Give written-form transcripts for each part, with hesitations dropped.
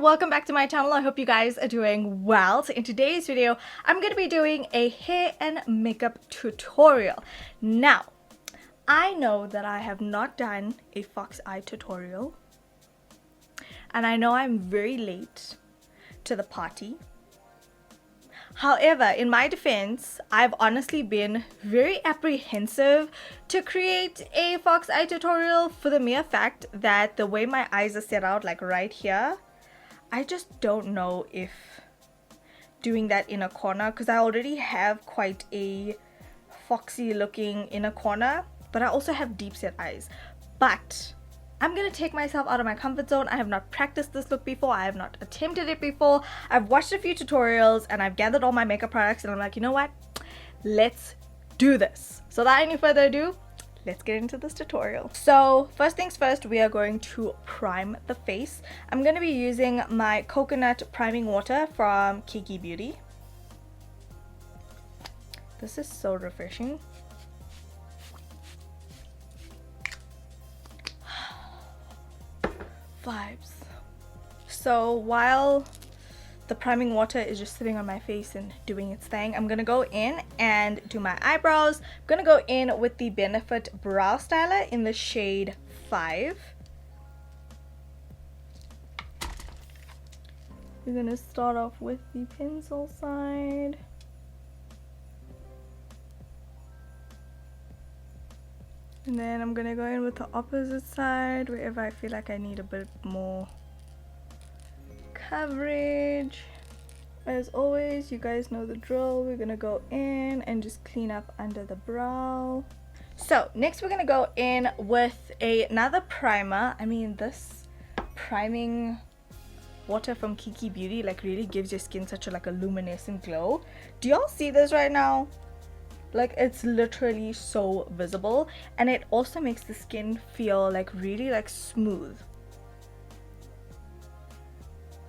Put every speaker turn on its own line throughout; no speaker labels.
welcome back to my channel. I hope you guys are doing well. So in today's video, I'm going to be doing a hair and makeup tutorial. Now, I know that I have not done a fox eye tutorial, and I know I'm very late to the party. However, in my defense, I've honestly been very apprehensive to create a fox eye tutorial for the mere fact that the way my eyes are set out, like right here, I just don't know if doing that inner corner, because I already have quite a foxy looking inner corner, but I also have deep set eyes. But I'm gonna take myself out of my comfort zone. I have not practiced this look before. I have not attempted it before. I've watched a few tutorials and I've gathered all my makeup products and I'm like, you know what? Let's do this. So without any further ado, let's get into this tutorial. So first things first, we are going to prime the face. I'm gonna be using my coconut priming water from Kiki Beauty. This is so refreshing. Vibes. So while the priming water is just sitting on my face and doing its thing, I'm gonna go in and do my eyebrows. I'm gonna go in with the Benefit Brow Styler in the shade 5. We're gonna start off with the pencil side. And then I'm gonna go in with the opposite side wherever I feel like I need a bit more coverage. As always, you guys know the drill. We're gonna go in and just clean up under the brow. So next we're gonna go in with another primer. I mean, this priming water from Kiki Beauty like really gives your skin such a like a luminescent glow. Do y'all see this right now? Like, it's literally so visible, and it also makes the skin feel like really like smooth.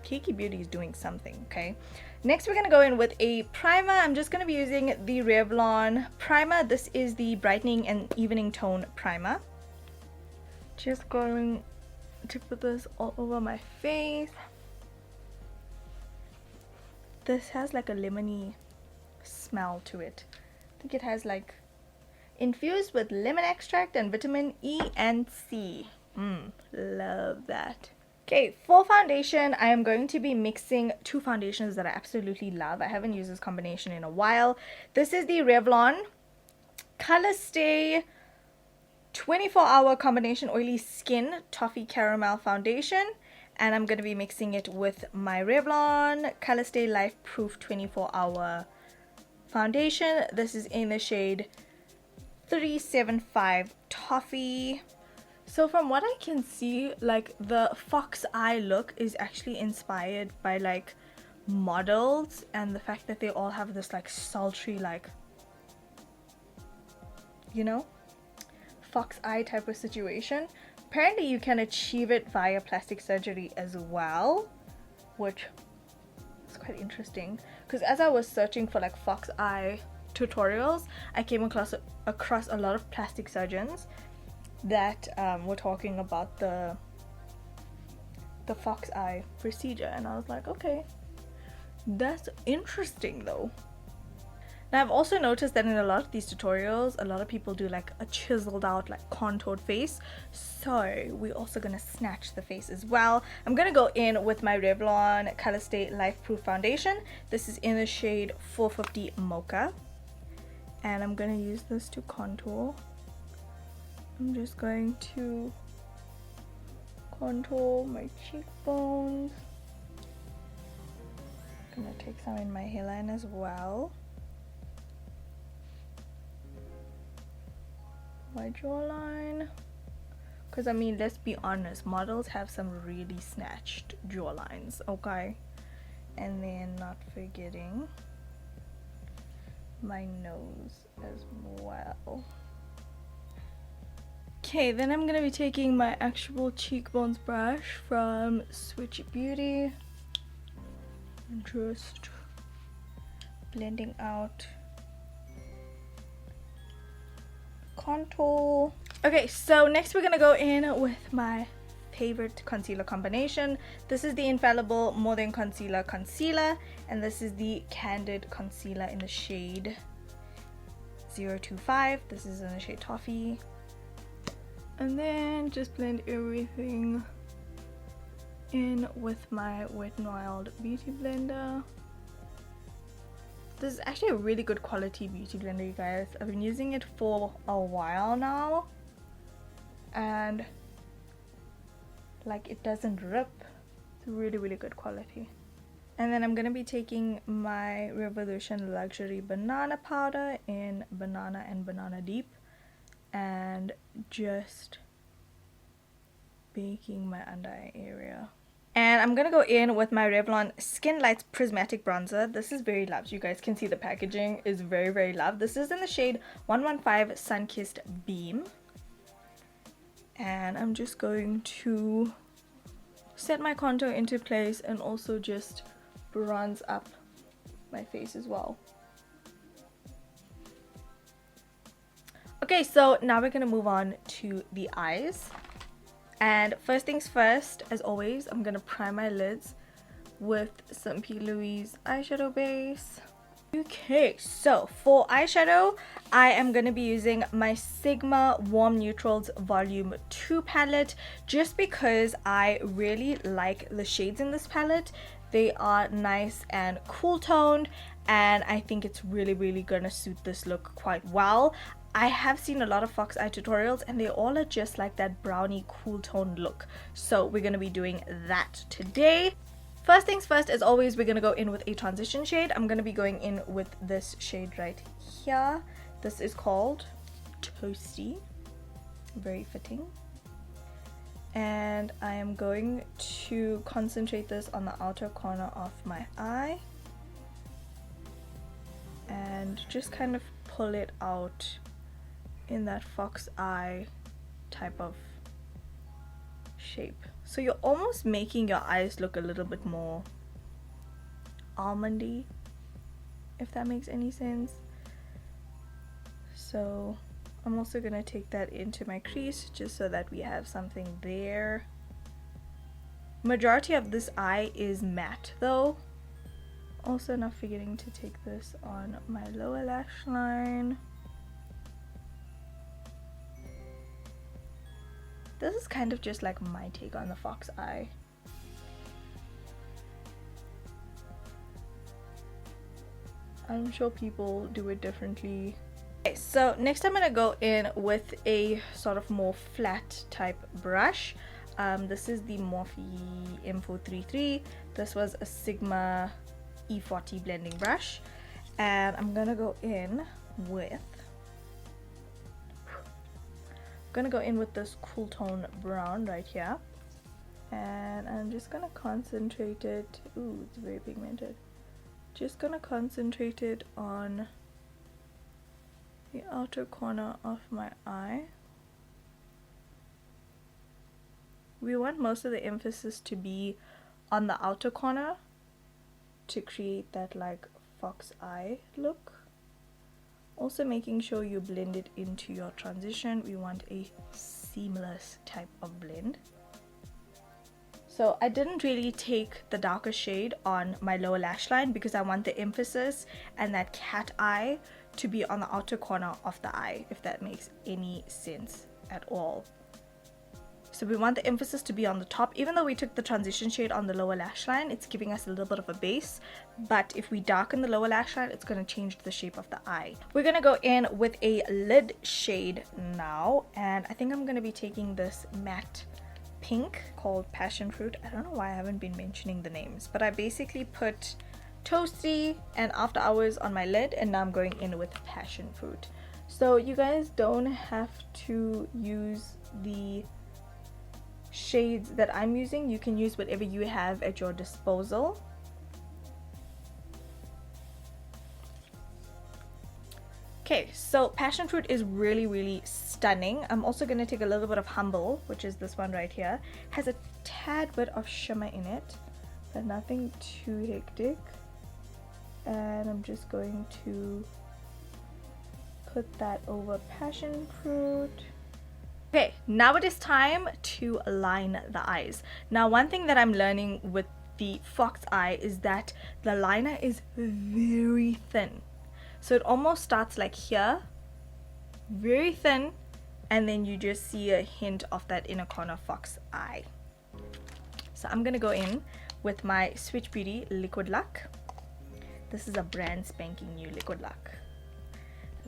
Kiki Beauty is doing something, okay? Next we're gonna go in with a primer. I'm just gonna be using the Revlon primer. This is the Brightening and Evening Tone primer. Just going to put this all over my face. This has like a lemony smell to it. I think it has like infused with lemon extract and vitamin E and C. Love that. Okay, for foundation, I am going to be mixing two foundations that I absolutely love. I haven't used this combination in a while. This is the Revlon Colorstay 24-hour combination oily skin Toffee caramel foundation, and I'm going to be mixing it with my Revlon Colorstay Lifeproof 24-hour foundation. This is in the shade 375 Toffee. So from what I can see, like the fox eye look is actually inspired by like models, and the fact that they all have this like sultry, like, you know, fox eye type of situation. Apparently you can achieve it via plastic surgery as well, which is quite interesting, because as I was searching for like fox eye tutorials, I came across a lot of plastic surgeons that were talking about the fox eye procedure, and I was like, okay, that's interesting though. Now I've also noticed that in a lot of these tutorials, a lot of people do like a chiseled out, like contoured face, so we're also gonna snatch the face as well. I'm gonna go in with my Revlon Colorstay Lifeproof foundation. This is in the shade 450 Mocha, and I'm gonna use this to contour. I'm just going to contour my cheekbones. I'm gonna take some in my hairline as well. My jawline, because I mean, let's be honest, models have some really snatched jawlines, okay? And then not forgetting my nose as well. Okay, then I'm gonna be taking my actual cheekbones brush from Switch Beauty and just blending out contour. Okay, so next we're gonna go in with my favorite concealer combination. This is the Infallible More Than Concealer Concealer, and this is the Candid Concealer in the shade 025. This is in the shade Toffee. And then just blend everything in with my Wet n Wild beauty blender. This is actually a really good quality beauty blender, you guys. I've been using it for a while now, and like, it doesn't rip. It's really good quality. And then I'm gonna be taking my Revolution Luxury Banana Powder in Banana and Banana Deep and just baking my under eye area. And I'm gonna go in with my Revlon Skin Lights Prismatic Bronzer. This is very loved. You guys can see the packaging is very loved. This is in the shade 115 Sun-Kissed Beam. And I'm just going to set my contour into place and also just bronze up my face as well. Okay, so now we're gonna move on to the eyes. And first things first, as always, I'm gonna prime my lids with some P. Louise eyeshadow base. Okay, so for eyeshadow, I am gonna be using my Sigma Warm Neutrals Volume 2 palette, just because I really like the shades in this palette. They are nice and cool toned, and I think it's really gonna suit this look quite well. I have seen a lot of fox eye tutorials and they all are just like that brownie cool toned look. So we're going to be doing that today. First things first, as always, we're going to go in with a transition shade. I'm going to be going in with this shade right here. This is called Toasty. Very fitting. And I am going to concentrate this on the outer corner of my eye. And just kind of pull it out in that fox eye type of shape. So you're almost making your eyes look a little bit more almondy, if that makes any sense. So I'm also gonna take that into my crease just so that we have something there. Majority of this eye is matte though. Also not forgetting to take this on my lower lash line. This is kind of just like my take on the fox eye. I'm sure people do it differently. Okay, so next I'm gonna go in with a sort of more flat type brush. This is the Morphe M433. This was a Sigma E40 blending brush, and I'm gonna go in with this cool tone brown right here, and I'm just gonna concentrate it. Ooh, it's very pigmented. Just gonna concentrate it on the outer corner of my eye. We want most of the emphasis to be on the outer corner to create that like fox eye look. Also making sure you blend it into your transition. We want a seamless type of blend. So I didn't really take the darker shade on my lower lash line because I want the emphasis and that cat eye to be on the outer corner of the eye, if that makes any sense at all. So we want the emphasis to be on the top. Even though we took the transition shade on the lower lash line, it's giving us a little bit of a base. But if we darken the lower lash line, it's going to change the shape of the eye. We're going to go in with a lid shade now. And I think I'm going to be taking this matte pink called Passion Fruit. I don't know why I haven't been mentioning the names. But I basically put Toasty and After Hours on my lid. And now I'm going in with Passion Fruit. So you guys don't have to use the shades that I'm using. You can use whatever you have at your disposal. Okay, so Passion Fruit is really stunning. I'm also going to take a little bit of Humble, which is this one right here. Has a tad bit of shimmer in it, but nothing too hectic. And I'm just going to put that over Passion Fruit. Okay, now it is time to line the eyes. Now, one thing that I'm learning with the fox eye is that the liner is very thin. So it almost starts like here, very thin, and then you just see a hint of that inner corner fox eye. So I'm gonna go in with my Switch Beauty Liquid Luck. This is a brand spanking new Liquid Luck.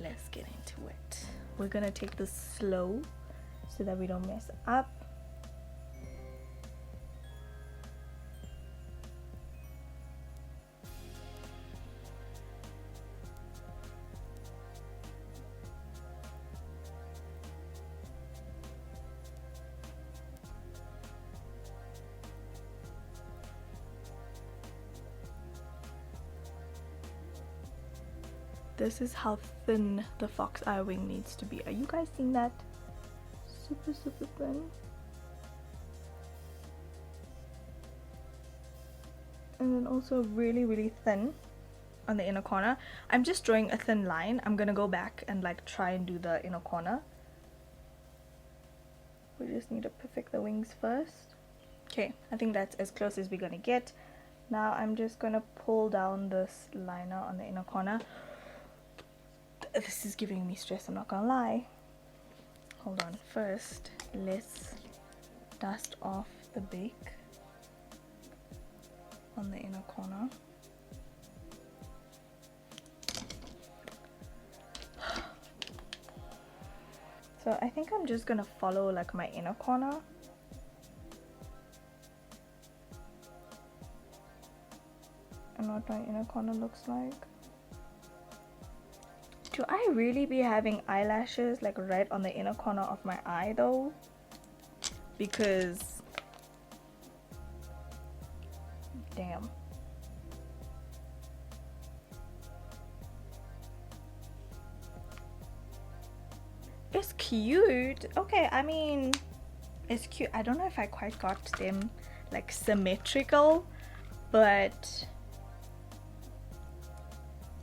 Let's get into it. We're gonna take this slow so that we don't mess up. This is how thin the fox eye wing needs to be. Are you guys seeing that? Super, super thin. And then also really, really thin on the inner corner. I'm just drawing a thin line. I'm gonna go back and like try and do the inner corner. We just need to perfect the wings first. Okay, I think that's as close as we're gonna get. Now I'm just gonna pull down this liner on the inner corner. This is giving me stress, I'm not gonna lie. Hold on, first let's dust off the bake on the inner corner. So I think I'm just gonna follow like my inner corner. And what my inner corner looks like. Do I really be having eyelashes like right on the inner corner of my eye though? Because damn. It's cute. Okay, I mean, it's cute. I don't know if I quite got them like symmetrical, but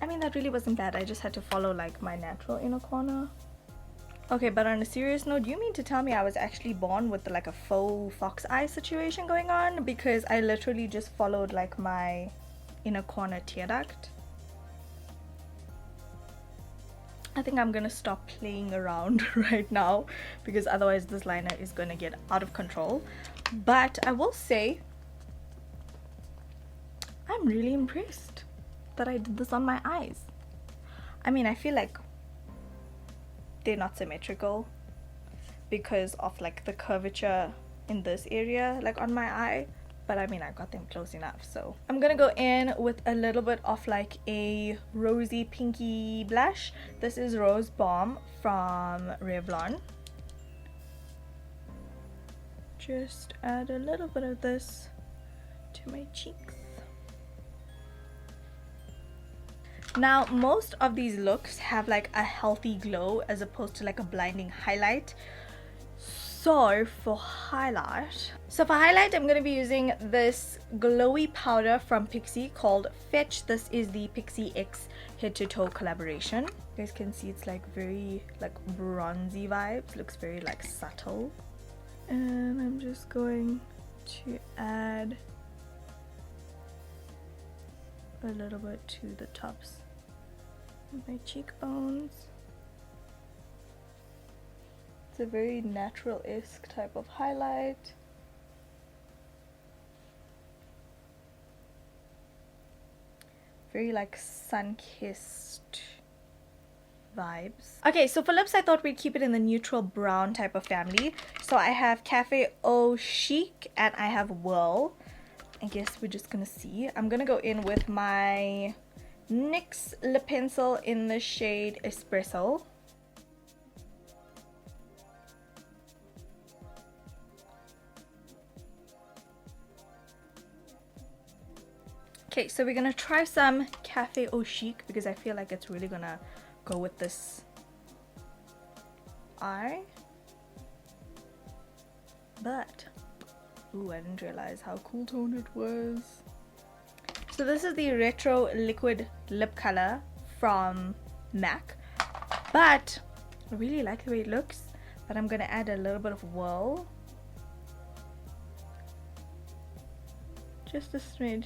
I mean, that really wasn't bad. I just had to follow like my natural inner corner. Okay, but on a serious note, do you mean to tell me I was actually born with like a faux fox eye situation going on? Because I literally just followed like my inner corner tear duct. I think I'm gonna stop playing around right now because otherwise this liner is gonna get out of control. But I will say I'm really impressed that I did this on my eyes. I mean, I feel like they're not symmetrical because of like the curvature in this area like on my eye, but I mean I got them close enough. So I'm gonna go in with a little bit of like a rosy pinky blush. This is Rose Balm from Revlon. Just add a little bit of this to my cheeks. Now, most of these looks have like a healthy glow as opposed to like a blinding highlight. So for highlight, I'm going to be using this glowy powder from Pixi called Fetch. This is the Pixi X head to toe collaboration. You guys can see it's like very like bronzy vibes, looks very like subtle. And I'm just going to add a little bit to the tops of my cheekbones. It's a very natural-esque type of highlight. Very like sun-kissed vibes. Okay, so for lips I thought we'd keep it in the neutral brown type of family. So I have Cafe Au Chic and I have Whirl. I guess we're just gonna see. I'm gonna go in with my NYX lip pencil in the shade Espresso. Okay, so we're gonna try some Cafe Au Chic because I feel like it's really gonna go with this eye. But ooh, I didn't realize how cool tone it was. So this is the Retro Liquid Lip Color from MAC, but I really like the way it looks. but I'm gonna add a little bit of whirl, just a smidge,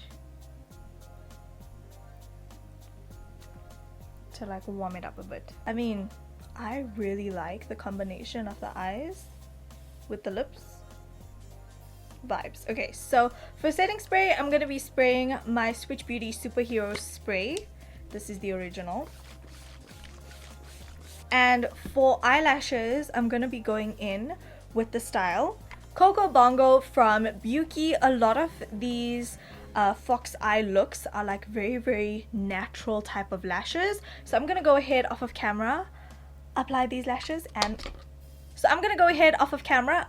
to like warm it up a bit. I mean, I really like the combination of the eyes with the lips. Vibes. Okay, so for setting spray, I'm gonna be spraying my Switch Beauty Superhero Spray. This is the original. And for eyelashes, I'm gonna be going in with the style Coco Bongo from Buki. A lot of these fox eye looks are like very natural type of lashes, so I'm gonna go ahead off of camera, apply these lashes, and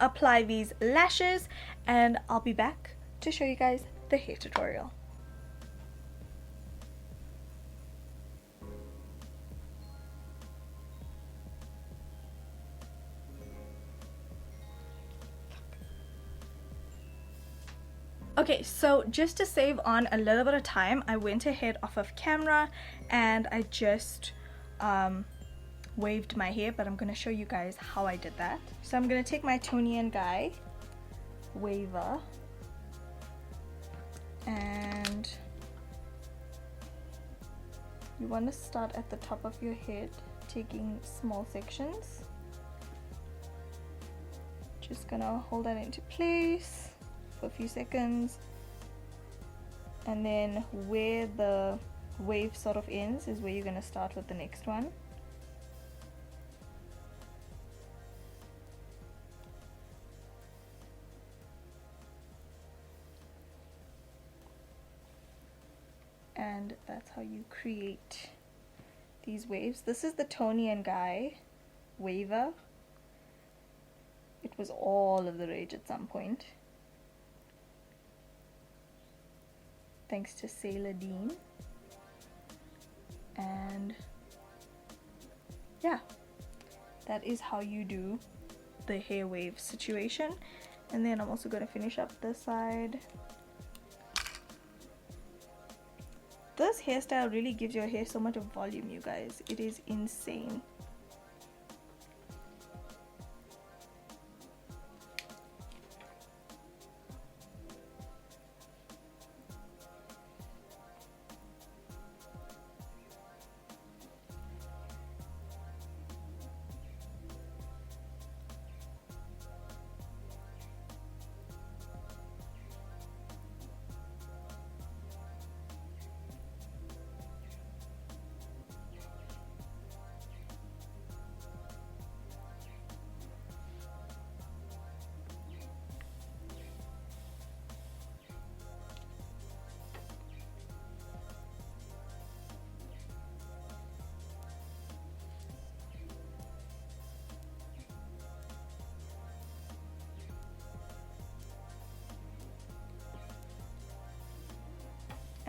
apply these lashes, and I'll be back to show you guys the hair tutorial. Okay, so just to save on a little bit of time, I went ahead off of camera and I just waved my hair, but I'm going to show you guys how I did that. So I'm going to take my Tony & Guy waver and you want to start at the top of your head, taking small sections. Just gonna hold that into place for a few seconds, and then where the wave sort of ends is where you're going to start with the next one. And that's how you create these waves. This is the Tony & Guy waver. It was all of the rage at some point, thanks to Sailor Dean. And yeah, that is how you do the hair wave situation. And then I'm also going to finish up this side. This hairstyle really gives your hair so much of volume, you guys. It is insane.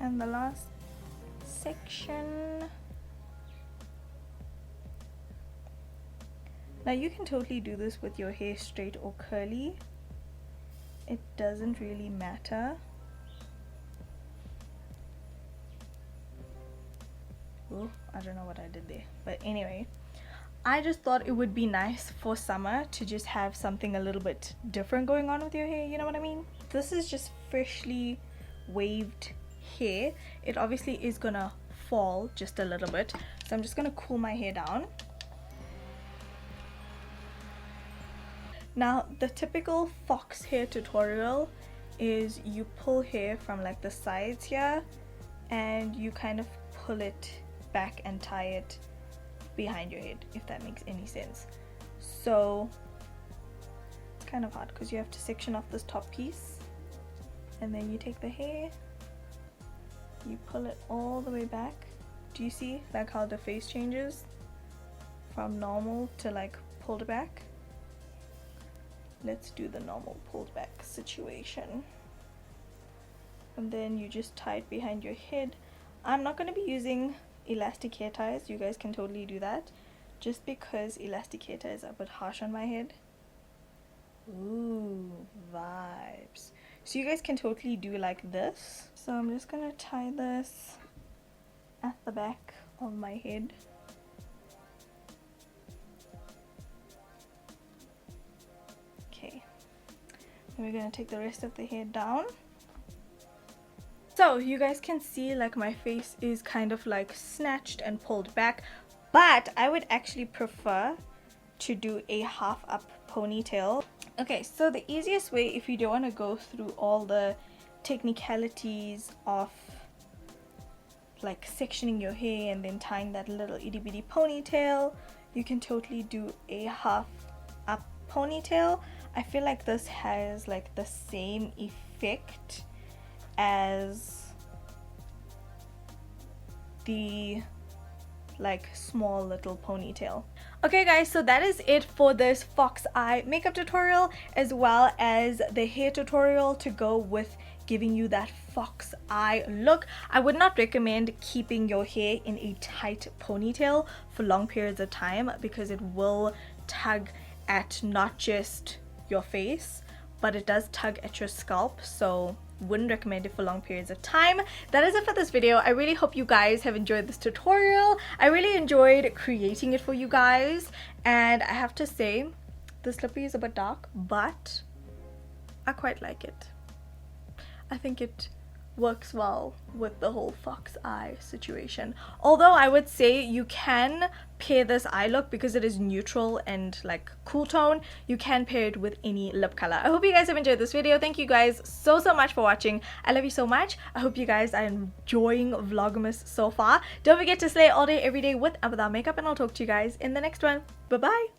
And the last section. Now you can totally do this with your hair straight or curly. It doesn't really matter. Oh, I don't know what I did there. But anyway, I just thought it would be nice for summer to just have something a little bit different going on with your hair, you know what I mean? This is just freshly waved hair. It obviously is gonna fall just a little bit, so I'm just gonna cool my hair down. Now the typical fox hair tutorial is you pull hair from like the sides here and you kind of pull it back and tie it behind your head, if that makes any sense. So it's kind of hard because you have to section off this top piece, and then you take the hair, you pull it all the way back. Do you see like how the face changes from normal to like pulled back? Let's do the normal pulled back situation. And then you just tie it behind your head. I'm not going to be using elastic hair ties. You guys can totally do that, just because elastic hair ties are a bit harsh on my head. Ooh, vibes. So you guys can totally do like this. So I'm just gonna tie this at the back of my head. Then we're gonna take the rest of the hair down. So you guys can see like my face is kind of like snatched and pulled back, but I would actually prefer to do a half up ponytail. Okay, so the easiest way, if you don't want to go through all the technicalities of like sectioning your hair and then tying that little itty bitty ponytail, you can totally do a half up ponytail. I feel like this has like the same effect as the like small little ponytail. Okay guys, so that is it for this fox eye makeup tutorial, as well as the hair tutorial to go with giving you that fox eye look. I would not recommend keeping your hair in a tight ponytail for long periods of time because it will tug at not just your face, but it does tug at your scalp, so wouldn't recommend it for long periods of time. That is it for this video. I really hope you guys have enjoyed this tutorial. I really enjoyed creating it for you guys, and I have to say the slippy is a bit dark, but I quite like it. I think it works well with the whole fox eye situation. Although I would say you can pair this eye look, because it is neutral and like cool tone, you can pair it with any lip color. I hope you guys have enjoyed this video. Thank you guys so much for watching. I love you so much. I hope you guys are enjoying Vlogmas so far. Don't forget to slay all day every day with and without makeup, and I'll talk to you guys in the next one. Bye bye.